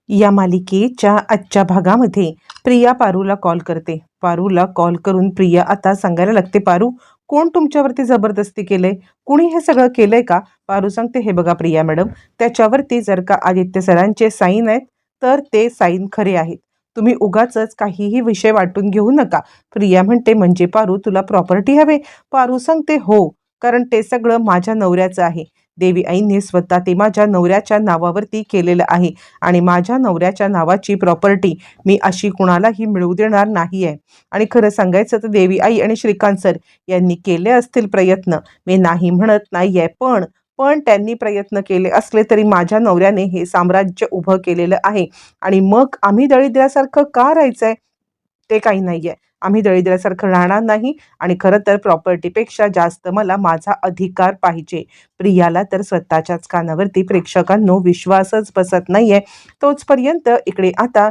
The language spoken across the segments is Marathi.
या मालिकेच्या आजच्या भागामध्ये प्रिया पारूला कॉल करते. पारूला कॉल करून प्रिया आता सांगायला लागते, पारू कोण तुमच्यावरती जबरदस्ती केलंय? कुणी हे सगळं केलंय का? पारू सांगते, हे बघा प्रिया मॅडम, त्याच्यावरती जर का आदित्य सरांचे साईन आहेत तर ते साईन खरे आहेत. तुम्ही उगाचच काहीही विषय वाटून घेऊ नका. प्रिया म्हणते, म्हणजे पारू तुला प्रॉपर्टी हवे? पारू सांगते, हो, कारण ते सगळं माझ्या नवऱ्याचं आहे. देवी आईने स्वतः ते माझ्या नवऱ्याच्या नावावरती केलेलं आहे आणि माझ्या नवऱ्याच्या नावाची प्रॉपर्टी मी अशी कुणालाही मिळवू देणार नाही आहे. आणि खरं सांगायचं तर देवी आई आणि श्रीकांत सर यांनी केले असतील प्रयत्न, मी नाही म्हणत नाही आहे, पण पण त्यांनी प्रयत्न केले असले तरी माझ्या नवऱ्याने हे साम्राज्य उभं केलेलं आहे आणि मग आम्ही दळिद्रासारखं का राहायचंय? ते काही नाहीये. आम्ही दळिद्रासारखं राहणार नाही आणि खरं तर प्रॉपर्टीपेक्षा जास्त मला माझा अधिकार पाहिजे. प्रियाला तर स्वतःच्याच कानावरती प्रेक्षकांनो विश्वासच बसत नाहीये. तोचपर्यंत इकडे आता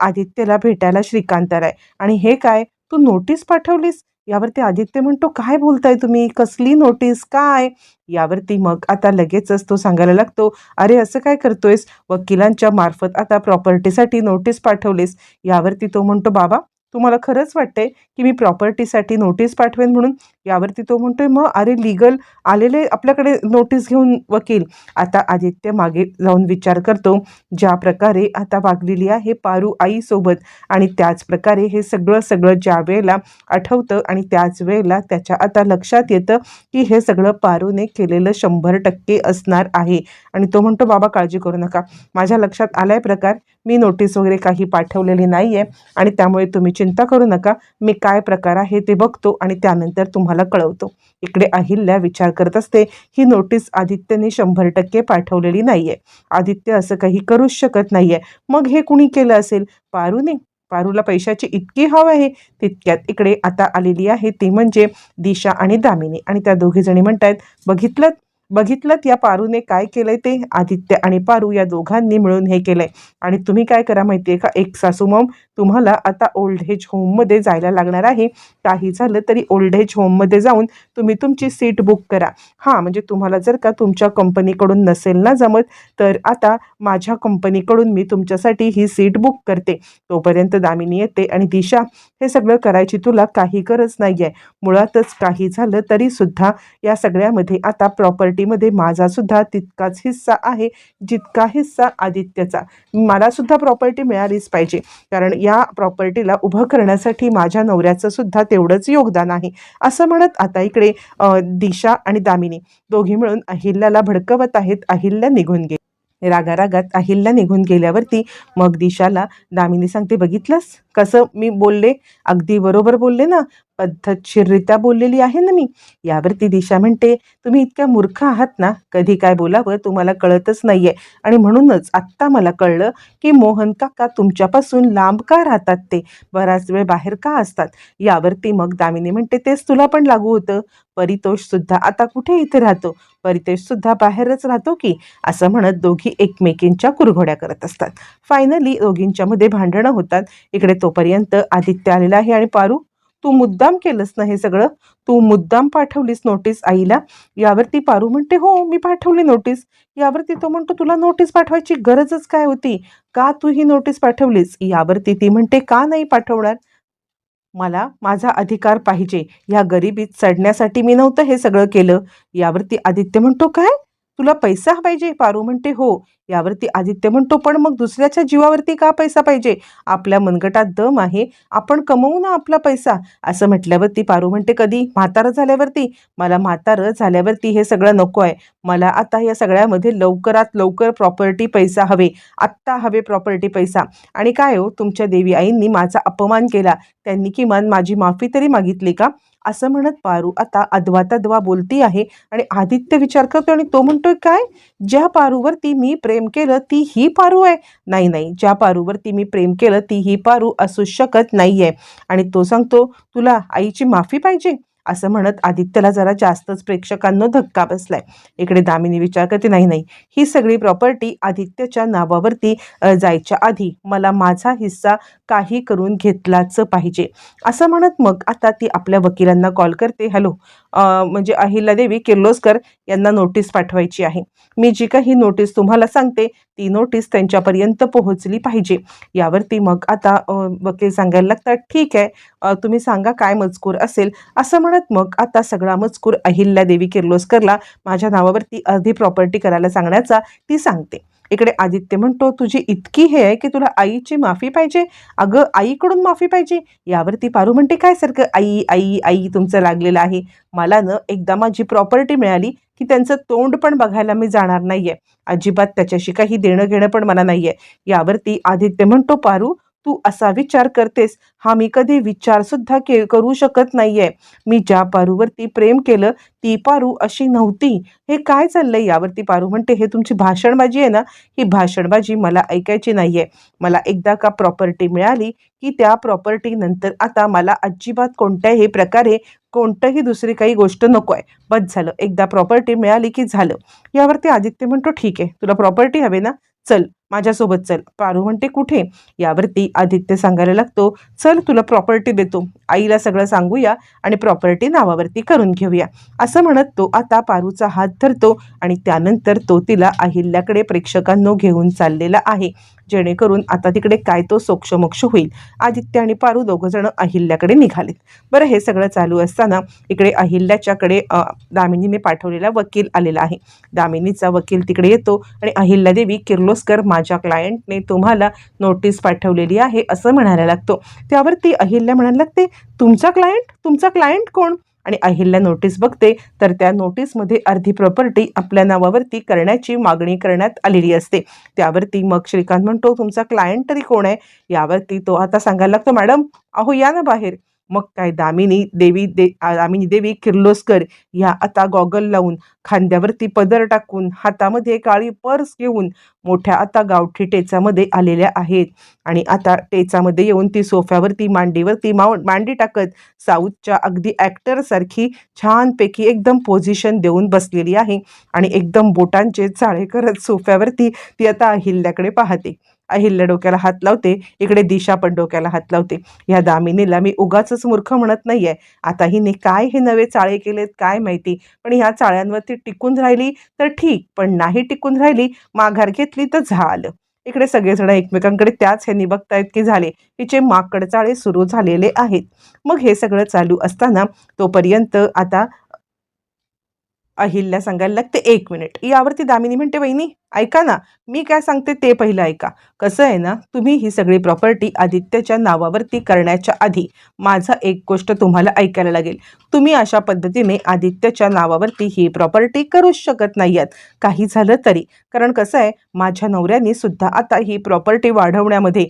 आदित्यला भेटायला श्रीकांत आलाय आणि हे काय, तू नोटीस पाठवलीस? यावरती आदित्य म्हणतो, काय बोलताय तुम्ही? कसली नोटीस? काय? यावरती मग आता लगेचच तो सांगायला लागतो, अरे असं काय करतोयस? वकिलांच्या मार्फत आता प्रॉपर्टीसाठी नोटीस पाठवलीस. यावरती तो म्हणतो, बाबा तुम्हाला खरंच वाटतंय की मी प्रॉपर्टीसाठी नोटीस पाठवेन म्हणून? यावरती तो म्हणतोय, मग अरे लीगल आलेले आपल्याकडे नोटीस घेऊन वकील. आता आदित्य मागे जाऊन विचार करतो, ज्या प्रकारे आता वागलेली आहे पारू आईसोबत आणि त्याच प्रकारे हे सगळं सगळं ज्या वेळेला आठवतं आणि त्याच वेळेला त्याच्या आता लक्षात येतं की हे सगळं पारूने केलेलं 100% असणार आहे. आणि तो म्हणतो, बाबा काळजी करू नका, माझ्या लक्षात आलाय प्रकार, मी नोटीस वगैरे काही पाठवलेली नाही आहे आणि त्यामुळे तुम्ही चिंता करू नका, मी काय प्रकार आहे ते बघतो आणि त्यानंतर तुम्हाला कळवतो. इकडे अहिल्या विचार करत असते, ही नोटीस आदित्यने 100% पाठवलेली नाहीये. आदित्य असं काही करूच शकत नाहीये. मग हे कुणी केलं असेल? पारूने. पारूला पैशाची इतकी हवं आहे. तितक्यात इकडे आता आलेली आहे ती म्हणजे दिशा आणि दामिनी आणि त्या दोघी जणी म्हणतायत, बघितलं बघितलं या पारूने काय केलंय ते? आदित्य आणि पारू या दोघांनी मिळून हे केलंय. आणि तुम्ही काय करा माहितीये का, एक सासूमॉम, तुम्हाला आता ओल्ड एज होममध्ये जायला लागणार आहे. काही झालं तरी ओल्ड एज होममध्ये जाऊन तुम्ही तुमची सीट बुक करा. हां, म्हणजे तुम्हाला जर का तुमच्या कंपनीकडून नसेल ना जमत, तर आता माझ्या कंपनीकडून मी तुमच्यासाठी ही सीट बुक करते. तोपर्यंत दामिनी येते आणि दिशा, हे सगळं करायची तुला काही गरज नाही आहे. मुळातच काही झालं तरी सुद्धा या सगळ्यामध्ये आता प्रॉपर्टीमध्ये माझा सुद्धा तितकाच हिस्सा आहे जितका हिस्सा आदित्यचा. मला सुद्धा प्रॉपर्टी मिळालीच पाहिजे, कारण या प्रॉपर्टीला उभं करण्यासाठी माझ्या नवऱ्याचं सुद्धा तेवढंच योगदान आहे. असं म्हणत आता इकडे दिशा आणि दामिनी दोघी मिळून अहिल्याला भडकवत आहेत. अहिल्या निघून गेली. रागारागात अहिल्या निघून गेल्यावरती मग दिशाला दामिनी सांगते, बघितलंस कसं मी बोलले? अगदी बरोबर बोलले ना, पद्धतशीररित्या बोललेली आहे ना मी. यावरती दिशा म्हणते, तुम्ही इतक्या मूर्ख आहात ना, कधी काय बोलावं तुम्हाला कळतच नाहीये. आणि म्हणूनच आत्ता मला कळलं की मोहन काका तुमच्यापासून लांब का राहतात, ते बराच वेळ बाहेर का असतात. यावरती मग दामिनी म्हणते, तेच तुला पण लागू होतं. परितोष सुद्धा आता कुठे इथे राहतो? परितोष सुद्धा बाहेरच राहतो की. असं म्हणत दोघी एकमेकींच्या कुरघोड्या करत असतात. फायनली दोघींच्या मध्ये भांडणं होतात. इकडे तोपर्यंत आदित्य आलेला आहे आणि पारू, तू मुद्दाम केलंस ना हे सगळं? तू मुद्दाम पाठवलीस नोटीस आईला? यावरती पारू म्हणते, हो मी पाठवली नोटीस. यावरती तो म्हणतो, तुला नोटीस पाठवायची गरजच काय होती? का तू ही नोटीस पाठवलीस? यावरती ती म्हणते, का नाही पाठवणार? मला माझा अधिकार पाहिजे. या गरिबीत चढण्यासाठी मी नव्हतं हे सगळं केलं. यावरती आदित्य म्हणतो, काय? तुला पैसा पाहिजे? पारू म्हणते, हो. यावरती आदित्य म्हणतो, पण मग दुसऱ्याच्या जीवावरती का पैसा पाहिजे? आपल्या मनगटात दम आहे, आपण कमवू ना आपला पैसा. असं म्हटल्यावरती पारू म्हणते, कधी? म्हातारं झाल्यावरती? मला म्हातारं झाल्यावरती हे सगळं नको आहे. मला आता या सगळ्यामध्ये लवकरात लवकर प्रॉपर्टी पैसा हवे. आत्ता हवे प्रॉपर्टी पैसा. आणि काय हो, तुमच्या देवी आईंनी माझा अपमान केला, त्यांनी किमान माझी माफी तरी मागितली का? असं म्हणत पारू आता अद्वा बोलती आहे आणि आदित्य विचार करतो आणि तो म्हणतोय, काय? ज्या पारूवरती मी प्रेम केलं ती ही पारू आहे? नाही नाही, ज्या पारूवरती मी प्रेम केलं ती ही पारू असू शकत नाहीये. आणि तो सांगतो, तुला आईची माफी पाहिजे? असं म्हणत आदित्यला जरा जास्तच प्रेक्षकांना धक्का बसलाय. इकडे दामिनी विचार करते, नाही नाही, ही सगळी प्रॉपर्टी आदित्यच्या नावावरती जायच्या आधी मला माझा हिस्सा काही करून घेतलाच पाहिजे, असं म्हणत मग आता ती आपल्या वकिलांना कॉल करते. हॅलो, म्हणजे अहिल्यादेवी किर्लोस्कर यांना नोटीस पाठवायची आहे. मी जी काही नोटीस तुम्हाला सांगते ती नोटीस त्यांच्यापर्यंत पोहोचली पाहिजे. यावरती मग आता वकील सांगायला लागतात, ठीक आहे, तुम्ही सांगा काय मजकूर असेल, असं म्हणत मग आता सगळा मजकूर अहिल्यादेवी किर्लोस्करला माझ्या नावावरती अर्धी प्रॉपर्टी करायला सांगण्याचा ती सांगते. इकडे आदित्य म्हणतो, तुझी इतकी हे आहे की तुला आईची माफी पाहिजे? अगं, आईकडून माफी पाहिजे? यावरती पारू म्हणते, काय सारखं आई आई आई तुमचं लागलेलं आहे. मला न एकदा माझी प्रॉपर्टी मिळाली की त्यांचं तोंड पण बघायला मी जाणार नाहीये. अजिबात त्याच्याशी काही देणं घेणं पण मला नाहीये. यावरती आदित्य म्हणतो, पारू तू असा विचार करतेस हा मी कधी विचार सुद्धा करू शकत नाहीये. मी ज्या पारूवरती प्रेम केलं ती पारू अशी नव्हती. हे काय चाललंय? यावरती पारू म्हणते, हे तुमची भाषणबाजी आहे ना, ही भाषणबाजी मला ऐकायची नाहीये. मला एकदा का प्रॉपर्टी मिळाली की त्या प्रॉपर्टी नंतर आता मला अजिबात कोणत्याही प्रकारे कोणतंही दुसरी काही गोष्ट नको आहे. बस झालं, एकदा प्रॉपर्टी मिळाली की झालं. यावरती आदित्य म्हणतो, ठीक आहे, तुला प्रॉपर्टी हवे ना, चल माझ्यासोबत चल. पारू म्हणते, कुठे? यावरती आदित्य सांगायला लागतो, चल तुला प्रॉपर्टी देतो, आईला सगळं सांगूया आणि प्रॉपर्टी नावावरती करून घेऊया, असं म्हणत तो आता पारूचा हात धरतो आणि त्यानंतर तो तिला अहिल्याकडे प्रेक्षकांनो घेऊन चाललेला आहे, जेणेकरून आता तिकडे काय तो सोक्षमोक्ष होईल. आदित्य आणि पारू दोघं जण अहिल्याकडे निघालेत. बरं, हे सगळं चालू असताना इकडे अहिल्याच्याकडे दामिनीने पाठवलेला वकील आलेला आहे. दामिनीचा वकील तिकडे येतो आणि अहिल्यादेवी किर्लोस्कर माझ्या क्लायंटने तुम्हाला नोटीस पाठवलेली आहे असं म्हणायला लागतो. त्यावरती अहिल्या म्हणायला लागते, तुमचा क्लायंट? तुमचा क्लायंट कोण? आणि अहिल्या नोटीस बघते तर त्या नोटीसमध्ये अर्धी प्रॉपर्टी आपल्या नावावरती करण्याची मागणी करण्यात आलेली असते. त्यावरती मग श्रीकांत म्हणतो, तुमचा क्लायंट तरी कोण आहे? यावरती तो आता सांगायला लागतो, मॅडम अहो या ना बाहेर. मग काय दामिनी देवी किर्लोस्कर या आता गॉगल लावून, खांद्यावरती पदर टाकून, हातामध्ये काळी पर्स घेऊन मोठ्या आता गावठी टेचामध्ये आलेल्या आहेत. आणि आता टेचामध्ये येऊन ती सोफ्यावरती मांडीवरती मांडी टाकत साऊथच्या अगदी ॲक्टरसारखी छानपैकी एकदम पोझिशन देऊन बसलेली आहे आणि एकदम बोटांचे चाळे करत सोफ्यावरती ती आता अहिल्याकडे पाहते. अहिल्या डोक्याला हात लावते, इकडे दिशा पण डोक्याला हात लावते. ह्या दामिनीला मी उगाचच मूर्ख म्हणत नाहीये. आता हिने काय हे नवे चाळे केलेत काय माहिती, पण ह्या चाळ्यांवरती टिकून राहिली तर ठीक, पण नाही टिकून राहिली, माघार घेतली तर झालं. इकडे सगळेजण एकमेकांकडे त्याच ह्यांनी बघतायत की झाले, हिचे माकड चाळे सुरू झालेले आहेत. मग हे सगळं चालू असताना तोपर्यंत आता अहिल्या सांगायला लागते, एक मिनिट. यावरती दामिनी म्हणते, वहिनी ऐका ना, मी काय सांगते ते पहिलं ऐका. कसं आहे ना, तुम्ही ही सगळी प्रॉपर्टी आदित्यच्या नावावरती करण्याच्या आधी माझा एक गोष्ट तुम्हाला ऐकायला लागेल. तुम्ही अशा पद्धतीने आदित्यच्या नावावरती ही प्रॉपर्टी करूच शकत नाही आहात, काही झालं तरी. कारण कसं आहे, माझ्या नवऱ्याने सुद्धा आता ही प्रॉपर्टी वाढवण्यामध्ये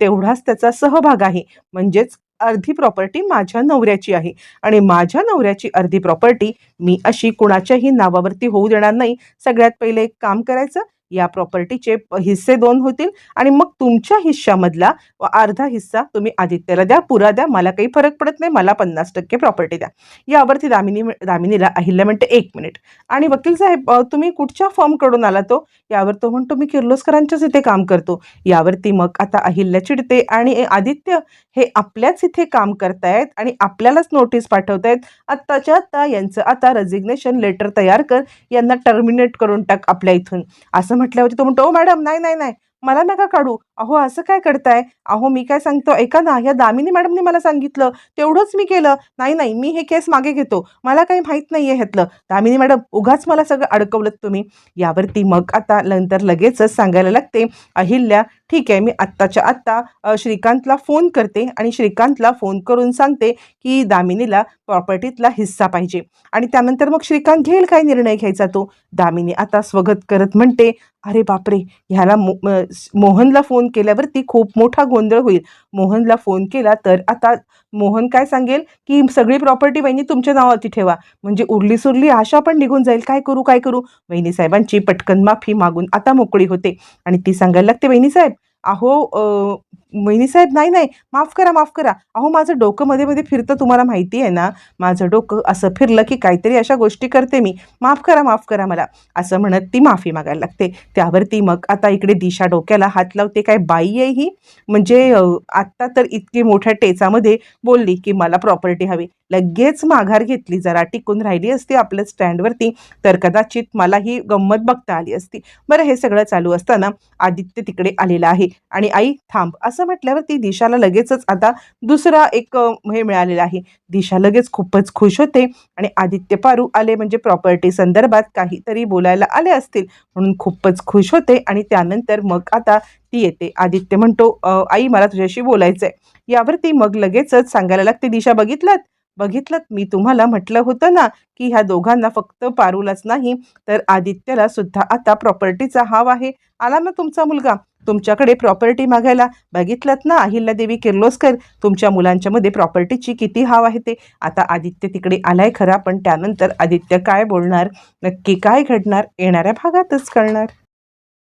तेवढाच त्याचा सहभाग आहे. म्हणजेच अर्धी प्रॉपर्टी माझ्या नवऱ्याची आहे आणि माझ्या नवऱ्याची अर्धी प्रॉपर्टी मी अशी कुणाच्याही नावावरती होऊ देणार नाही. सगळ्यात पहिले एक काम करायचं, या प्रॉपर्टीचे हिस्से 2 होतील आणि मग तुमच्या हिश्श्यामधला अर्धा हिस्सा तुम्ही आदित्यला द्या, पुरा द्या, मला काही फरक पडत नाही, मला 50% प्रॉपर्टी द्या. यावरती दामिनीला अहिल्या म्हणते, एक मिनिट, आणि वकील साहेब तुम्ही कुठच्या फर्मकडून आला तो? यावर तो म्हणतो, मी किर्लोस्करांच्याच इथे काम करतो. यावरती मग आता अहिल्या चिडते आणि आदित्य हे आपल्याच इथे काम करतायत आणि आपल्यालाच नोटीस पाठवतायत, आत्ताच्या आत्ता यांचं आता रेजिग्नेशन लेटर तयार कर, यांना टर्मिनेट करून टाक आपल्या इथून, असं म्हटल्यावरती तो म्हणतो, ओ मॅडम नाही नाही नाही, मला नका काढू. अहो असं काय करताय? अहो मी काय सांगतो ऐका ना, ह्या दामिनी मॅडमने मला सांगितलं तेवढंच मी केलं. नाही नाही, मी हे केस मागे घेतो, मला काही माहीत नाही आहे ह्यातलं. दामिनी मॅडम उगाच मला सगळं अडकवलं तुम्ही. यावरती मग आता नंतर लगेचच सांगायला लागते अहिल्या, ठीक आहे, मी आत्ताच्या आत्ता श्रीकांतला फोन करते आणि श्रीकांतला फोन करून सांगते की दामिनीला प्रॉपर्टीतला हिस्सा पाहिजे आणि त्यानंतर मग श्रीकांत घेईल काय निर्णय घ्यायचा तो. दामिनी आता स्वगत करत म्हणते, अरे बापरे, ह्याला मोहनला फोन केल्यावरती खूप मोठा गोंधळ होईल. मोहनला फोन केला तर आता मोहन काय सांगेल की सगळी प्रॉपर्टी वहिनी तुमच्या नावावरती ठेवा, म्हणजे उरली सुरली आशा पण निघून जाईल. काय करू काय करू? वहिनी साहेबांची पटकन माफी मागून आता मोकळी होते आणि ती सांगायला लागते, वहिनी साहेब अहो वहिनीसाहेब नाही नाही, माफ करा माफ करा. अहो माझं डोकं मध्ये मध्ये फिरतं, तुम्हाला माहिती आहे ना. माझं डोकं असं फिरलं की काहीतरी अशा गोष्टी करते मी. माफ करा मला. असं म्हणत ती माफी मागायला लागते. त्यावरती मग आता इकडे दिशा डोक्याला हात लावते. काय बाई आहे ही, म्हणजे आत्ता तर इतकी मोठ्या टेचामध्ये बोलली की मला प्रॉपर्टी हवी, लगेच माघार घेतली. जरा टिकून राहिली असती आपल्या स्टँडवरती तर कदाचित मला ही गंमत बघता आली असती. बरं, हे सगळं चालू असताना आदित्य तिकडे आलेला आहे आणि आई थांब असं म्हटल्यावर ती दिशाला लगेचच आता दुसरा एक हे मिळालेला आहे. दिशा लगेच खूपच खुश होते आणि आदित्य पारू आले म्हणजे प्रॉपर्टी संदर्भात काहीतरी बोलायला आले असतील म्हणून खूपच खुश होते. आणि त्यानंतर मग आता ती येते. आदित्य म्हणतो आई मला तुझ्याशी बोलायचंय. यावरती मग लगेचच सांगायला लागते, दिशा बघितलात बघितलात मी तुम्हाला म्हटलं होतं ना की ह्या दोघांना फक्त पारूलाच नाही तर आदित्यला सुद्धा आता प्रॉपर्टीचा हाव आहे. आला ना तुमचा मुलगा तुमच्याकडे प्रॉपर्टी मागायला. बघितलत ना अहिल्यादेवी किर्लोस्कर, तुमच्या मुलांच्या मध्ये प्रॉपर्टीची किती हाव आहे ते. आता आदित्य तिकडे आलाय खरा, पण त्यानंतर आदित्य काय बोलणार, नक्की काय घडणार, येणाऱ्या भागातच कळणार.